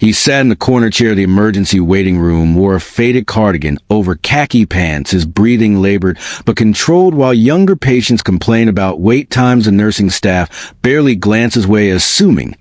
He sat in the corner chair of the emergency waiting room, wore a faded cardigan over khaki pants, his breathing labored but controlled while younger patients complained about wait times and nursing staff barely glanced his way, assuming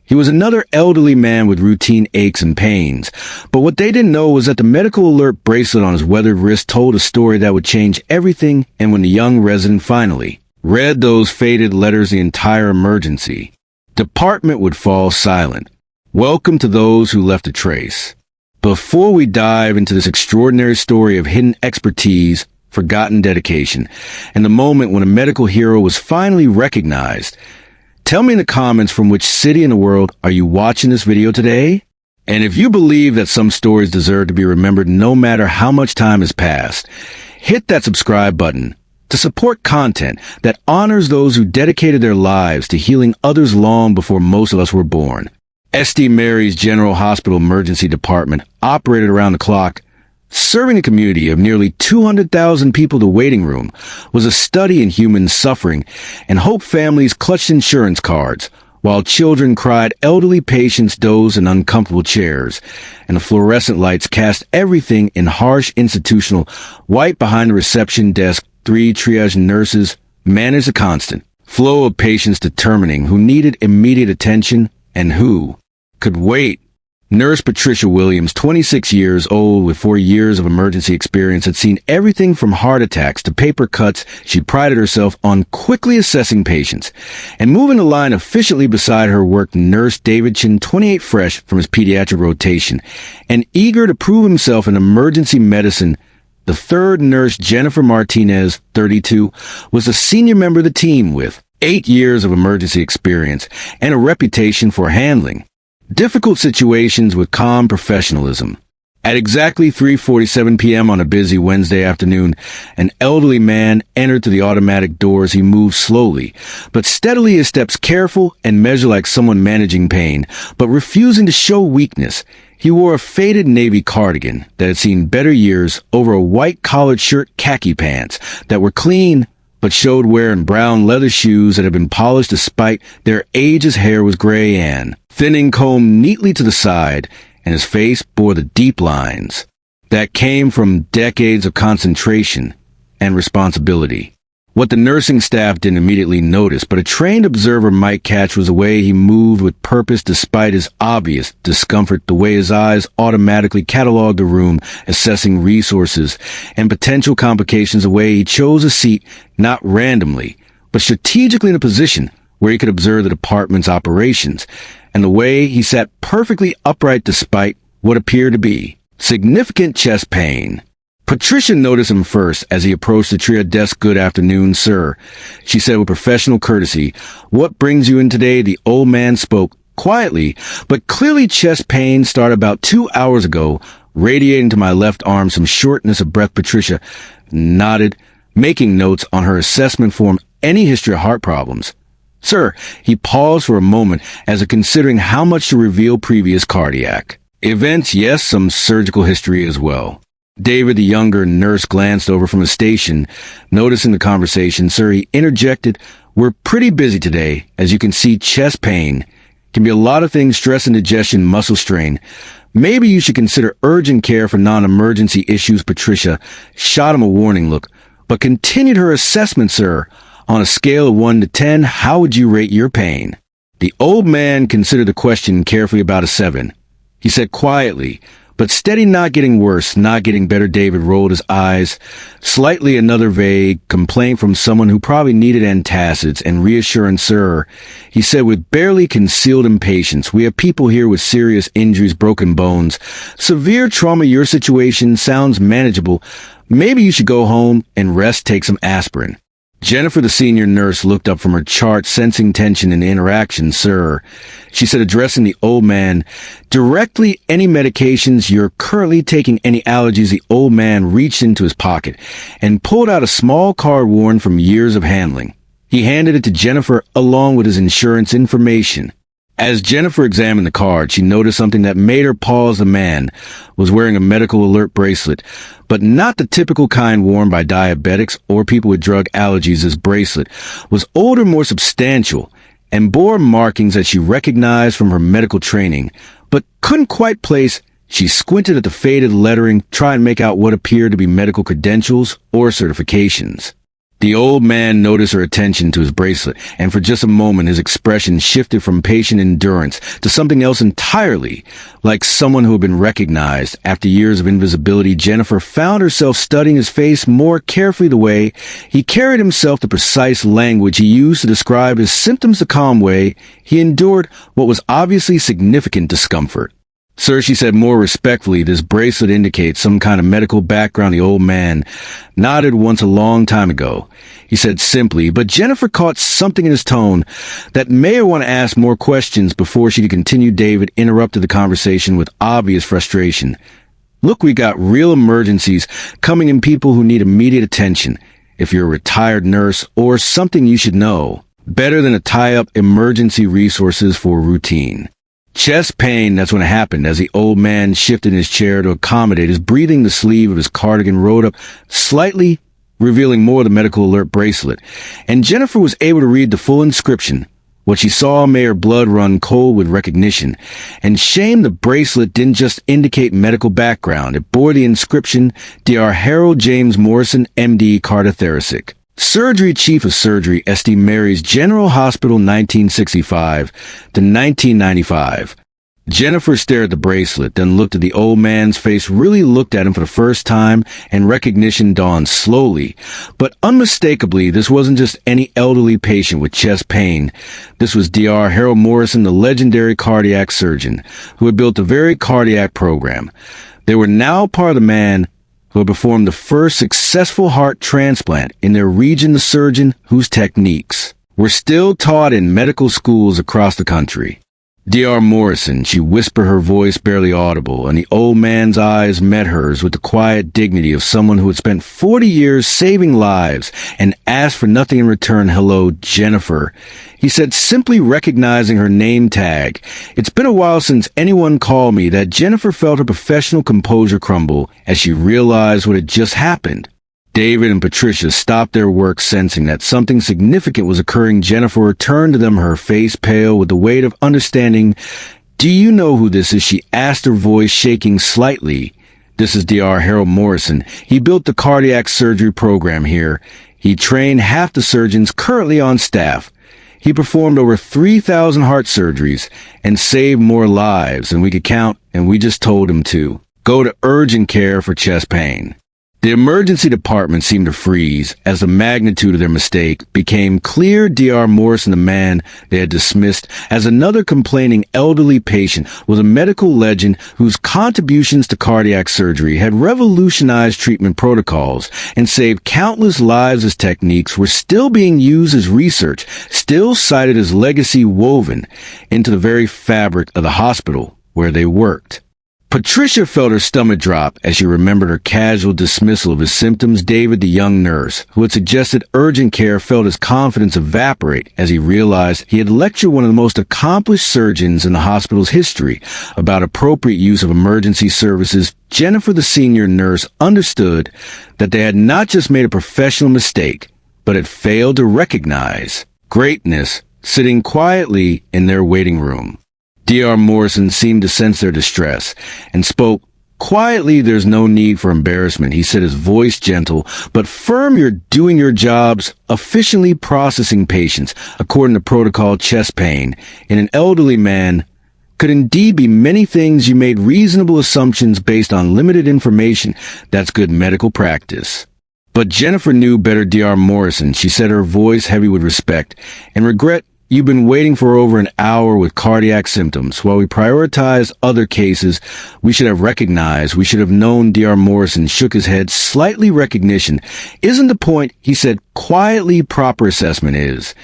he was another elderly man with routine aches and pains. But what they didn't know was that the medical alert bracelet on his weathered wrist told a story that would change everything, and when the young resident finally read those faded letters, the entire emergency department would fall silent. Welcome to those who left a trace. Before we dive into this extraordinary story of hidden expertise, forgotten dedication, and the moment when a medical hero was finally recognized, tell me in the comments from which city in the world are you watching this video today? And if you believe that some stories deserve to be remembered no matter how much time has passed, hit that subscribe button to support content that honors those who dedicated their lives to healing others long before most of us were born. St. Mary's General Hospital Emergency Department operated around the clock, serving a community of nearly 200,000 people. The waiting room was a study in human suffering, and hope families clutched insurance cards, while children cried, elderly patients dozed in uncomfortable chairs, and the fluorescent lights cast everything in harsh institutional white. Behind the reception desk, 3 triage nurses managed a constant flow of patients, determining who needed immediate attention and who could wait. Nurse Patricia Williams, 26 years old with 4 years of emergency experience, had seen everything from heart attacks to paper cuts. She prided herself on quickly assessing patients and moving the line efficiently. Beside her worked Nurse David Chin, 28, fresh from his pediatric rotation and eager to prove himself in emergency medicine. The third nurse, Jennifer Martinez, 32, was a senior member of the team with 8 years of emergency experience and a reputation for handling difficult situations with calm professionalism. At exactly 3:47 p.m. on a busy Wednesday afternoon, an elderly man entered through the automatic doors. He moved slowly, but steadily, his steps careful and measured like someone managing pain, but refusing to show weakness. He wore a faded navy cardigan that had seen better years over a white collared shirt, khaki pants that were clean but showed wear, and brown leather shoes that had been polished despite their age. His hair was gray and thinning, combed neatly to the side, and his face bore the deep lines that came from decades of concentration and responsibility. What the nursing staff didn't immediately notice, but a trained observer might catch, was the way he moved with purpose despite his obvious discomfort, the way his eyes automatically cataloged the room, assessing resources and potential complications, the way he chose a seat not randomly, but strategically in a position where he could observe the department's operations, and the way he sat perfectly upright despite what appeared to be significant chest pain. Patricia noticed him first as he approached the triage desk. "Good afternoon, sir," she said with professional courtesy. "What brings you in today?" The old man spoke quietly, but clearly. "Chest pain started about 2 hours ago, radiating to my left arm, some shortness of breath." Patricia nodded, making notes on her assessment form. "Any history of heart problems?" "Sir," he paused for a moment as if considering how much to reveal. "Previous cardiac events?" "Yes, some surgical history as well." David, the younger nurse, glanced over from his station, noticing the conversation. "Sir," he interjected, "we're pretty busy today. As you can see, chest pain can be a lot of things: stress, indigestion, muscle strain. Maybe you should consider urgent care for non-emergency issues." Patricia shot him a warning look, but continued her assessment. "Sir, on a scale of 1 to 10, how would you rate your pain?" The old man considered the question carefully. "About a 7. He said quietly, but steady. "Not getting worse, not getting better." David rolled his eyes slightly. "Another vague complaint from someone who probably needed antacids and reassurance." "Sir," he said with barely concealed impatience, "we have people here with serious injuries, broken bones, severe trauma. Your situation sounds manageable. Maybe you should go home and rest, take some aspirin." Jennifer, the senior nurse, looked up from her chart, sensing tension in the interaction. "Sir," she said, addressing the old man directly, "any medications you're currently taking? Any allergies?" The old man reached into his pocket and pulled out a small card worn from years of handling. He handed it to Jennifer along with his insurance information. As Jennifer examined the card, she noticed something that made her pause. The man was wearing a medical alert bracelet, but not the typical kind worn by diabetics or people with drug allergies. This bracelet was older, more substantial, and bore markings that she recognized from her medical training, but couldn't quite place. She squinted at the faded lettering, trying to make out what appeared to be medical credentials or certifications. The old man noticed her attention to his bracelet, and for just a moment his expression shifted from patient endurance to something else entirely. Like someone who had been recognized. After years of invisibility, Jennifer found herself studying his face more carefully, the way he carried himself, the precise language he used to describe his symptoms, the calm way he endured what was obviously significant discomfort. "Sir," she said more respectfully, "this bracelet indicates some kind of medical background." The old man nodded once a long time ago. He said simply, but Jennifer caught something in his tone that made her want to ask more questions before she could continue. David interrupted the conversation with obvious frustration. "Look, we got real emergencies coming in, people who need immediate attention. If you're a retired nurse or something, you should know better than to tie up emergency resources for routine." Chest pain, that's when it happened. As the old man shifted in his chair to accommodate his breathing, the sleeve of his cardigan rolled up slightly, revealing more of the medical alert bracelet, and Jennifer was able to read the full inscription. What she saw made her blood run cold with recognition and shame. The bracelet didn't just indicate medical background. It bore the inscription, Dr. Harold James Morrison, MD, cardiothoracic surgery, chief of surgery, St. Mary's General Hospital, 1965 to 1995. Jennifer stared at the bracelet, then looked at the old man's face, really looked at him for the first time, and recognition dawned slowly. But unmistakably, this wasn't just any elderly patient with chest pain. This was Dr. Harold Morrison, the legendary cardiac surgeon, who had built the very cardiac program. They were now part of the man who had performed the first successful heart transplant in their region, the surgeon whose techniques were still taught in medical schools across the country. "Dr. Morrison," she whispered, her voice barely audible, and the old man's eyes met hers with the quiet dignity of someone who had spent 40 years saving lives and asked for nothing in return. "Hello, Jennifer," he said, simply recognizing her name tag. "It's been a while since anyone called me." That Jennifer felt her professional composure crumble as she realized what had just happened. David and Patricia stopped their work, sensing that something significant was occurring. Jennifer returned to them, her face pale with the weight of understanding. "Do you know who this is?" she asked, her voice shaking slightly. "This is Dr. Harold Morrison. He built the cardiac surgery program here. He trained half the surgeons currently on staff. He performed over 3,000 heart surgeries and saved more lives than we could count, and we just told him to go to urgent care for chest pain." The emergency department seemed to freeze as the magnitude of their mistake became clear. Dr. Morrison, the man they had dismissed as another complaining elderly patient, was a medical legend whose contributions to cardiac surgery had revolutionized treatment protocols and saved countless lives. His techniques were still being used as research, still cited as legacy woven into the very fabric of the hospital where they worked. Patricia felt her stomach drop as she remembered her casual dismissal of his symptoms. David, the young nurse who had suggested urgent care, felt his confidence evaporate as he realized he had lectured one of the most accomplished surgeons in the hospital's history about appropriate use of emergency services. Jennifer, the senior nurse, understood that they had not just made a professional mistake, but had failed to recognize greatness sitting quietly in their waiting room. Dr. Morrison seemed to sense their distress and spoke quietly. "There's no need for embarrassment," he said, his voice gentle but firm. "You're doing your jobs, efficiently processing patients according to protocol. Chest pain in an elderly man could indeed be many things. You made reasonable assumptions based on limited information. That's good medical practice." But Jennifer knew better. "Dr. Morrison," she said, her voice heavy with respect and regret, "you've been waiting for over an hour with cardiac symptoms. While we prioritize other cases, we should have recognized, we should have known." Dr. Morrison shook his head slightly. "Recognition isn't the point," he said quietly. "Proper assessment is.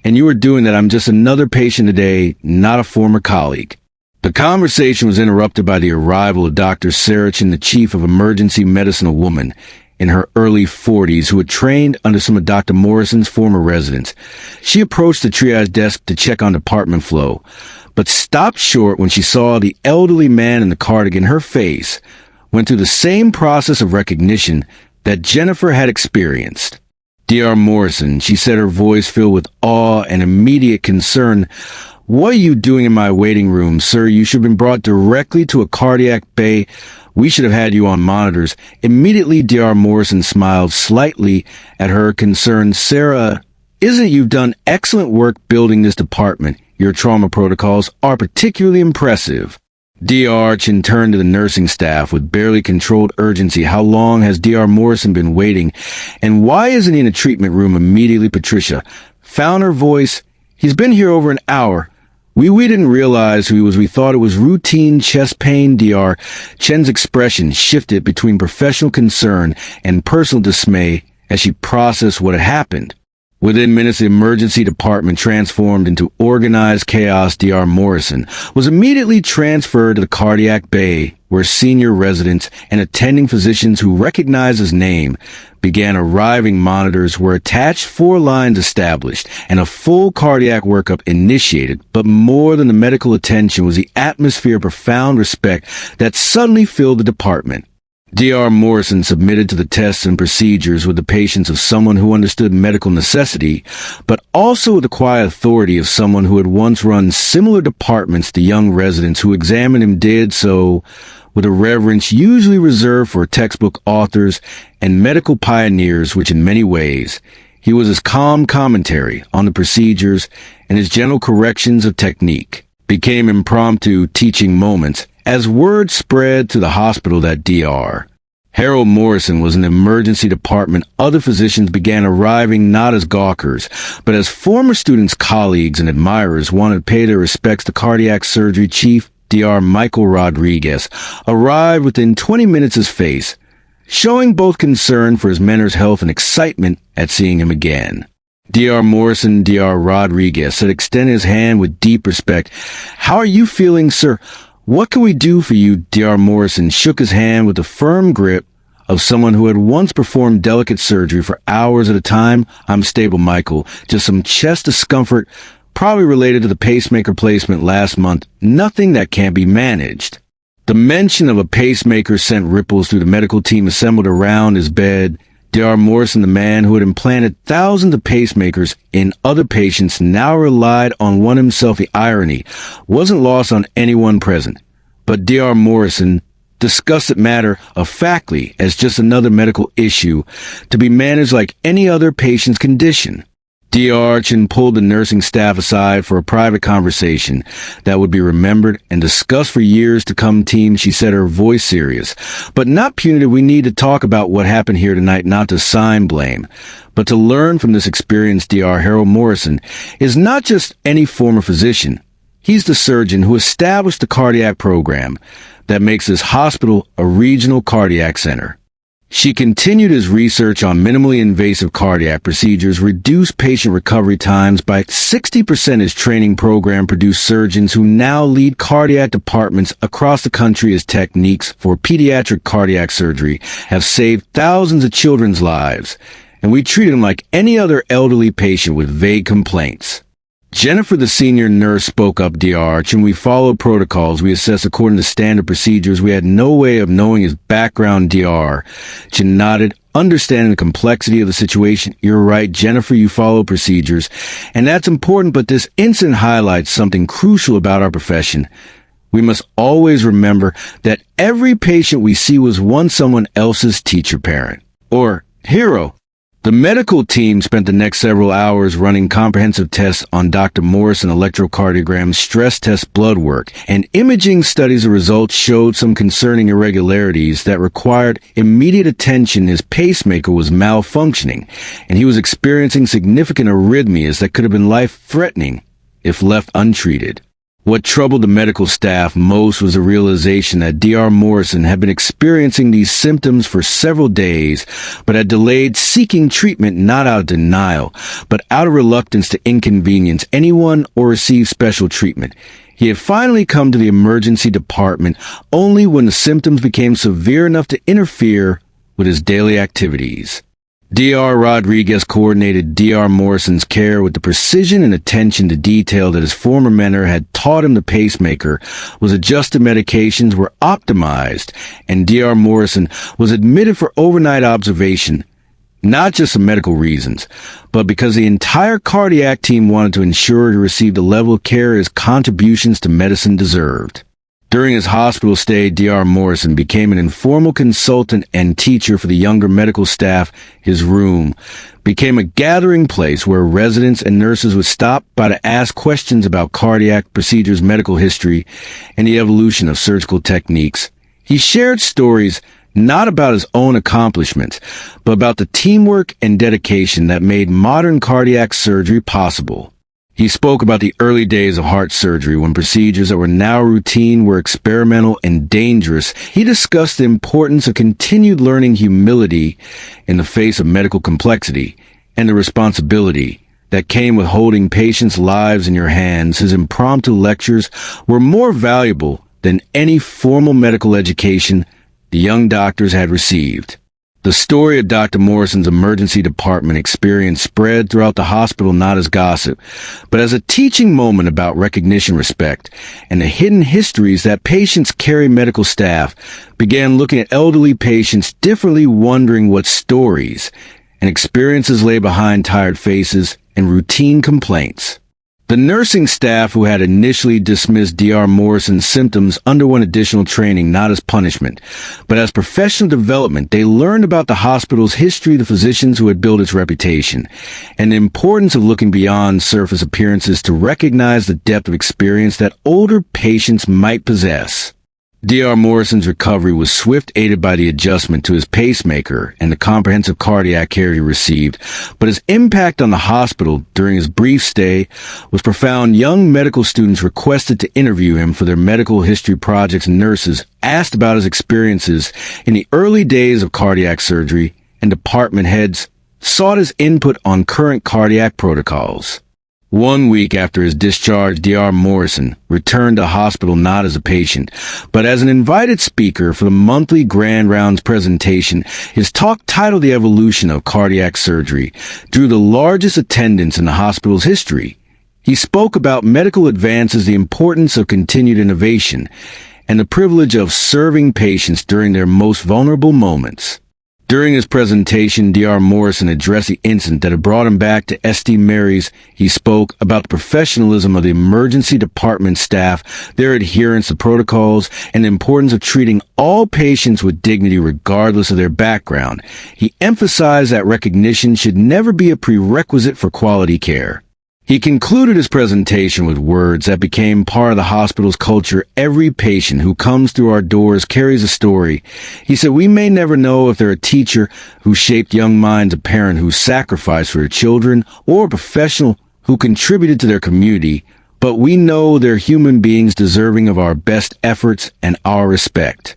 And you are doing that. I'm just another patient today, not a former colleague." The conversation was interrupted by the arrival of Dr. Sarachin, the chief of emergency medicine, a woman in her early 40s who had trained under some of Dr. Morrison's former residents. She approached the triage desk to check on department flow, but stopped short when she saw the elderly man in the cardigan. Her face went through the same process of recognition that Jennifer had experienced. "Dr. Morrison," she said, her voice filled with awe and immediate concern, "What are you doing in my waiting room, sir? You should have been brought directly to a cardiac bay. We should have had you on monitors." Immediately, Dr. Morrison smiled slightly at her concern. "Sarah, isn't it you've done excellent work building this department? Your trauma protocols are particularly impressive." Dr. Chin turned to the nursing staff with barely controlled urgency. "How long has Dr. Morrison been waiting? And why isn't he in a treatment room immediately?" Patricia found her voice. "He's been here over an hour. We didn't realize who he was. We thought it was routine chest pain." Dr. Chen's expression shifted between professional concern and personal dismay as she processed what had happened. Within minutes, the emergency department transformed into organized chaos. Dr. Morrison was immediately transferred to the cardiac bay, where senior residents and attending physicians who recognized his name began arriving. Monitors were attached, 4 lines established, and a full cardiac workup initiated. But more than the medical attention was the atmosphere of profound respect that suddenly filled the department. Dr. Morrison submitted to the tests and procedures with the patience of someone who understood medical necessity, but also with the quiet authority of someone who had once run similar departments. The young residents who examined him did so with a reverence usually reserved for textbook authors and medical pioneers, which in many ways he was his calm commentary on the procedures and his gentle corrections of technique became impromptu teaching moments. As word spread to the hospital that Dr. Harold Morrison was in the emergency department, other physicians began arriving not as gawkers, but as former students, colleagues, and admirers wanted to pay their respects. The cardiac surgery chief, Dr. Michael Rodriguez, arrived within 20 minutes. His face showing both concern for his mentor's health and excitement at seeing him again. Dr. Morrison, Dr. Rodriguez said, extending his hand with deep respect. "How are you feeling, sir? What can we do for you?" Dr. Morrison shook his hand with the firm grip of someone who had once performed delicate surgery for hours at a time. "I'm stable, Michael. Just some chest discomfort, probably related to the pacemaker placement last month. Nothing that can't be managed." The mention of a pacemaker sent ripples through the medical team assembled around his bed. Dr. Morrison, the man who had implanted thousands of pacemakers in other patients, now relied on one himself. The irony wasn't lost on anyone present, but Dr. Morrison discussed the matter of-factly as just another medical issue to be managed like any other patient's condition. Dr. Chin pulled the nursing staff aside for a private conversation that would be remembered and discussed for years to come. "Team," she said, her voice serious, but not punitive, "we need to talk about what happened here tonight, not to assign blame, but to learn from this experience." Dr. Harold Morrison is not just any former physician. He's the surgeon who established the cardiac program that makes this hospital a regional cardiac center. She continued his research on minimally invasive cardiac procedures, reduced patient recovery times by 60%. His training program produced surgeons who now lead cardiac departments across the country. His techniques for pediatric cardiac surgery have saved thousands of children's lives, and we treat him like any other elderly patient with vague complaints. Jennifer, the senior nurse, spoke up. "Dr. Chin, we followed protocols. We assessed according to standard procedures. We had no way of knowing his background." Dr. Chin nodded, understanding the complexity of the situation. "You're right, Jennifer, you follow procedures, and that's important, but this incident highlights something crucial about our profession. We must always remember that every patient we see was once someone else's teacher, parent, or hero." The medical team spent the next several hours running comprehensive tests on Dr. Morrison: electrocardiograms, stress test, blood work, and imaging studies. The results showed some concerning irregularities that required immediate attention. His pacemaker was malfunctioning, and he was experiencing significant arrhythmias that could have been life-threatening if left untreated. What troubled the medical staff most was the realization that Dr. Morrison had been experiencing these symptoms for several days, but had delayed seeking treatment not out of denial, but out of reluctance to inconvenience anyone or receive special treatment. He had finally come to the emergency department only when the symptoms became severe enough to interfere with his daily activities. Dr. Rodriguez coordinated Dr. Morrison's care with the precision and attention to detail that his former mentor had taught him. The pacemaker was adjusted, medications were optimized, and Dr. Morrison was admitted for overnight observation. not just for medical reasons, but because the entire cardiac team wanted to ensure he received the level of care his contributions to medicine deserved. During his hospital stay, Dr. Morrison became an informal consultant and teacher for the younger medical staff. His room became a gathering place where residents and nurses would stop by to ask questions about cardiac procedures, medical history, and the evolution of surgical techniques. He shared stories not about his own accomplishments, but about the teamwork and dedication that made modern cardiac surgery possible. He spoke about the early days of heart surgery when procedures that were now routine were experimental and dangerous. He discussed the importance of continued learning, humility in the face of medical complexity, and the responsibility that came with holding patients' lives in your hands. His impromptu lectures were more valuable than any formal medical education the young doctors had received. The story of Dr. Morrison's emergency department experience spread throughout the hospital not as gossip, but as a teaching moment about recognition, respect, and the hidden histories that patients carry. Medical staff began looking at elderly patients differently, wondering what stories and experiences lay behind tired faces and routine complaints. The nursing staff, who had initially dismissed Dr. Morrison's symptoms, underwent additional training, not as punishment, but as professional development. They learned about the hospital's history, the physicians who had built its reputation, and the importance of looking beyond surface appearances to recognize the depth of experience that older patients might possess. Dr. Morrison's recovery was swift, aided by the adjustment to his pacemaker and the comprehensive cardiac care he received, but his impact on the hospital during his brief stay was profound. Young medical students requested to interview him for their medical history projects, and nurses asked about his experiences in the early days of cardiac surgery, and department heads sought his input on current cardiac protocols. 1 week after his discharge, Dr. Morrison returned to hospital not as a patient, but as an invited speaker for the monthly Grand Rounds presentation. His talk, titled "The Evolution of Cardiac Surgery," drew the largest attendance in the hospital's history. He spoke about medical advances, the importance of continued innovation, and the privilege of serving patients during their most vulnerable moments. During his presentation, Dr. Morrison addressed the incident that had brought him back to St. Mary's. He spoke about the professionalism of the emergency department staff, their adherence to protocols, and the importance of treating all patients with dignity regardless of their background. He emphasized that recognition should never be a prerequisite for quality care. He concluded his presentation with words that became part of the hospital's culture: "Every patient who comes through our doors carries a story." He said, "We may never know if they're a teacher who shaped young minds, a parent who sacrificed for their children, or a professional who contributed to their community, but we know they're human beings deserving of our best efforts and our respect."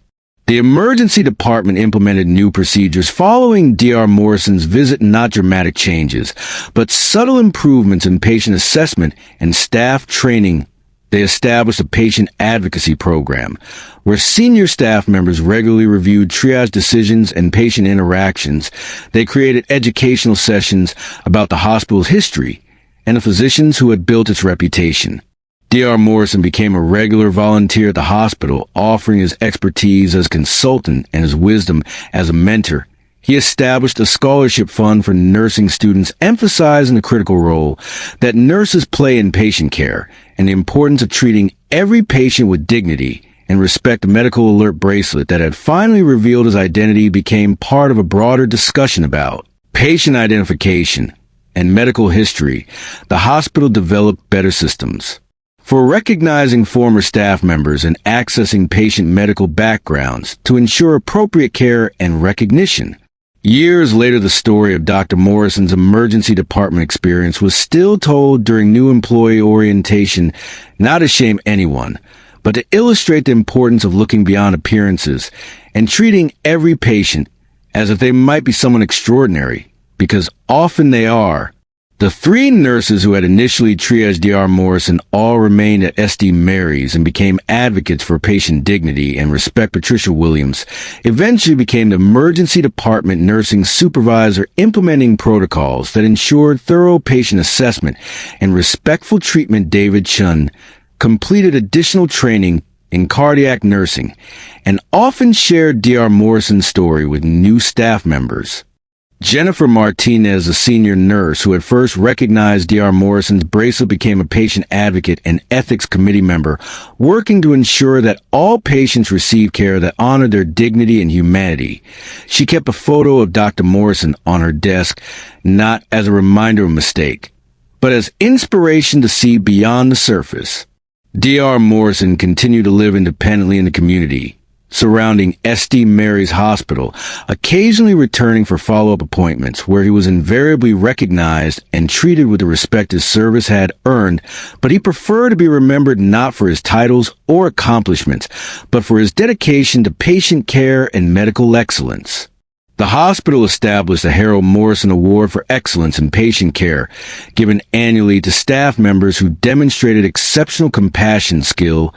The emergency department implemented new procedures following Dr. Morrison's visit, not dramatic changes, but subtle improvements in patient assessment and staff training. They established a patient advocacy program where senior staff members regularly reviewed triage decisions and patient interactions. They created educational sessions about the hospital's history and the physicians who had built its reputation. Dr. Morrison became a regular volunteer at the hospital, offering his expertise as a consultant and his wisdom as a mentor. He established a scholarship fund for nursing students, emphasizing the critical role that nurses play in patient care and the importance of treating every patient with dignity and respect. The medical alert bracelet that had finally revealed his identity became part of a broader discussion about patient identification and medical history. The hospital developed better systems for recognizing former staff members and accessing patient medical backgrounds to ensure appropriate care and recognition. Years later, the story of Dr. Morrison's emergency department experience was still told during new employee orientation, not to shame anyone, but to illustrate the importance of looking beyond appearances and treating every patient as if they might be someone extraordinary, because often they are. The 3 nurses who had initially triaged Dr. Morrison all remained at St. Mary's and became advocates for patient dignity and respect. Patricia Williams eventually became the emergency department nursing supervisor, implementing protocols that ensured thorough patient assessment and respectful treatment. David Chun completed additional training in cardiac nursing and often shared Dr. Morrison's story with new staff members. Jennifer Martinez, a senior nurse who had first recognized Dr. Morrison's bracelet, became a patient advocate and ethics committee member, working to ensure that all patients received care that honored their dignity and humanity. She kept a photo of Dr. Morrison on her desk, not as a reminder of a mistake, but as inspiration to see beyond the surface. Dr. Morrison continued to live independently in the community surrounding St. Mary's Hospital, occasionally returning for follow-up appointments where he was invariably recognized and treated with the respect his service had earned, but he preferred to be remembered not for his titles or accomplishments, but for his dedication to patient care and medical excellence. The hospital established the Harold Morrison Award for Excellence in Patient Care, given annually to staff members who demonstrated exceptional compassion, skill,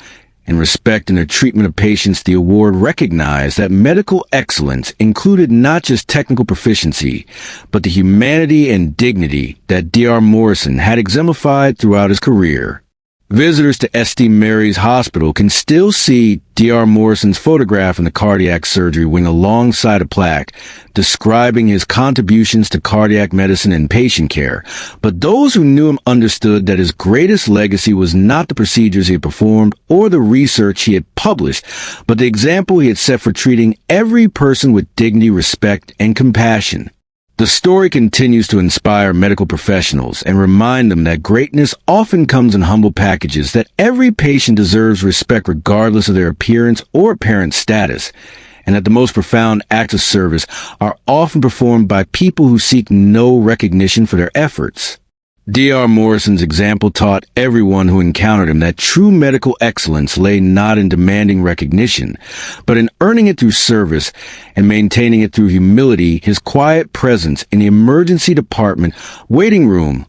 and respect in their treatment of patients. The award recognized that medical excellence included not just technical proficiency, but the humanity and dignity that Dr. Morrison had exemplified throughout his career. Visitors to St. Mary's Hospital can still see Dr. Morrison's photograph in the cardiac surgery wing alongside a plaque describing his contributions to cardiac medicine and patient care. But those who knew him understood that his greatest legacy was not the procedures he had performed or the research he had published, but the example he had set for treating every person with dignity, respect, and compassion. The story continues to inspire medical professionals and remind them that greatness often comes in humble packages, that every patient deserves respect regardless of their appearance or apparent status, and that the most profound acts of service are often performed by people who seek no recognition for their efforts. Dr. Morrison's example taught everyone who encountered him that true medical excellence lay not in demanding recognition, but in earning it through service and maintaining it through humility. His quiet presence in the emergency department waiting room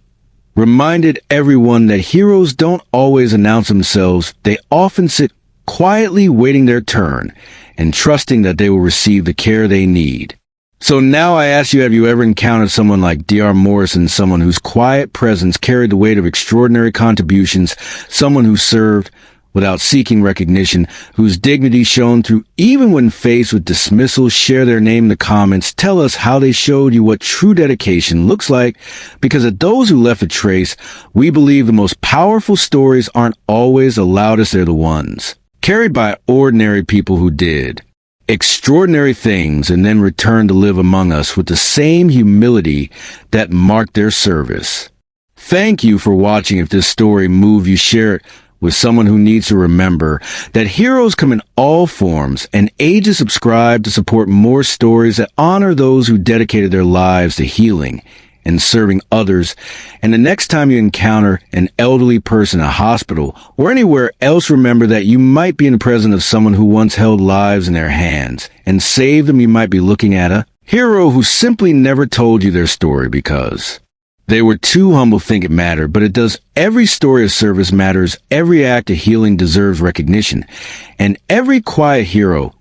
reminded everyone that heroes don't always announce themselves. They often sit quietly waiting their turn and trusting that they will receive the care they need. So now I ask you, have you ever encountered someone like Dr. Morrison, someone whose quiet presence carried the weight of extraordinary contributions, someone who served without seeking recognition, whose dignity shone through even when faced with dismissal? Share their name in the comments. Tell us how they showed you what true dedication looks like, because of those who left a trace, we believe the most powerful stories aren't always the loudest, they're the ones carried by ordinary people who did extraordinary things and then returned to live among us with the same humility that marked their service. Thank you for watching. If this story moved you, share it with someone who needs to remember that heroes come in all forms and ages. Subscribe to support more stories that honor those who dedicated their lives to healing and serving others. And the next time you encounter an elderly person in a hospital or anywhere else, remember that you might be in the presence of someone who once held lives in their hands and saved them. You might be looking at a hero who simply never told you their story because they were too humble to think it mattered. But it does. Every story of service matters. Every act of healing deserves recognition. And every quiet hero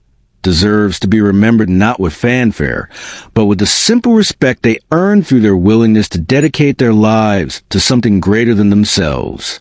deserves to be remembered not with fanfare, but with the simple respect they earned through their willingness to dedicate their lives to something greater than themselves.